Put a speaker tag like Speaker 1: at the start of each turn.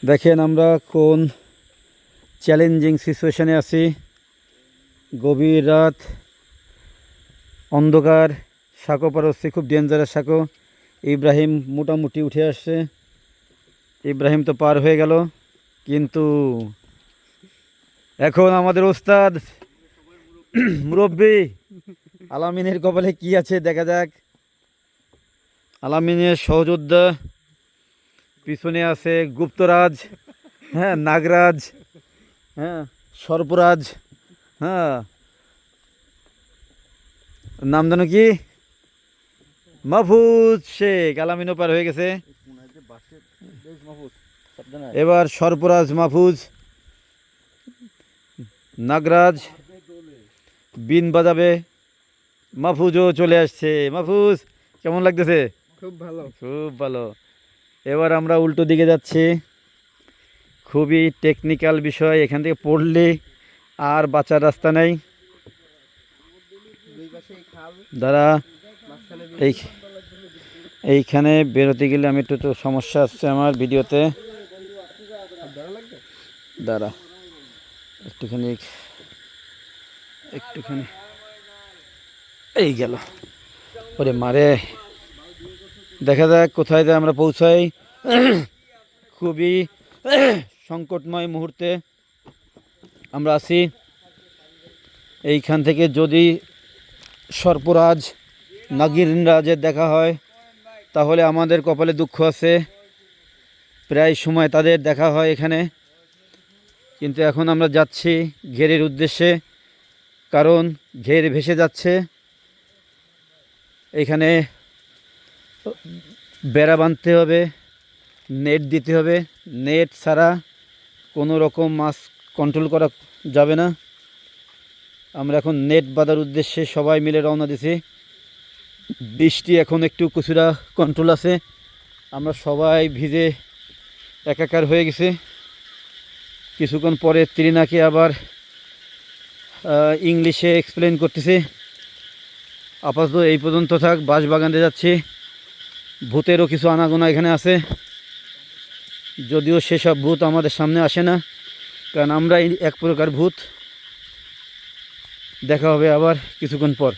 Speaker 1: দেখেন আমরা কোন চ্যালেঞ্জিং সিচুয়েশনে আছি। গভীর রাত, অন্ধকার, সাঁকো পার হচ্ছে, খুব ডেঞ্জারাস সাঁকো। ইব্রাহিম মোটামুটি উঠে আসছে, ইব্রাহিম তো পার হয়ে গেল, কিন্তু এখন আমাদের ওস্তাদ মুরব্বী আলামিনের কপালে কি আছে দেখা যাক। আলামিনের সহযোদ্ধা, পিছনে আছে গুপ্তরাজ, হ্যাঁ নাগরাজ, হ্যাঁ সর্পরাজ, হ্যাঁ নাম জানো কি, মাহফুজ শেখ। আলামিনও পার হয়ে গেছে, এবার সর্পরাজ, মাহফুজ, নাগরাজ বিন বাজাবে, মাহফুজও চলে আসছে। মাহফুজ কেমন লাগতেছে?
Speaker 2: খুব ভালো,
Speaker 1: খুব ভালো। এবার আমরা উল্টো দিকে যাচ্ছি, খুবই টেকনিক্যাল বিষয়, এখান থেকে পড়লে আর বাঁচার রাস্তা নেই। দাঁড়া, এইখানে বেরোতে গেলে আমি একটু তো সমস্যা আসছে আমার ভিডিওতে। দাঁড়া একটুখানি, এই গেল, ওরে মারে। দেখা যাক কোথায় যায় আমরা পৌঁছাই। খুবই সংকটময় মুহূর্তে আমরা আছি। এইখান থেকে যদি সর্পরাজ, নাগিনরাজের দেখা হয় তাহলে আমাদের কপালে দুঃখ আছে। প্রায় সময় তাদের দেখা হয় এখানে, কিন্তু এখন আমরা যাচ্ছি ঘেরের উদ্দেশ্যে, কারণ ঘের ভেসে যাচ্ছে। এখানে বেড়া বাঁধতে হবে, নেট দিতে হবে, নেট ছাড়া কোনো রকম মাছ কন্ট্রোল করা যাবে না। আমরা এখন নেট বাঁধার উদ্দেশ্যে সবাই মিলে রওনা দিছি। বৃষ্টি এখন একটু কিছুটা কন্ট্রোল আছে, আমরা সবাই ভিজে একাকার হয়ে গেছে। কিছুক্ষণ পরে ত্রিনাকে আবার ইংলিশে এক্সপ্লেন করতেছি। আপাতত এই পর্যন্ত থাক, বাঁশবাগানে যাচ্ছি। ভূতেরও কিছু আনাগোনা এখানে আছে, যদিও সেসব ভূত আমাদের সামনে আসে না, কারণ আমরা এক প্রকার ভূত। দেখা হবে আবার কিছুক্ষণ পর।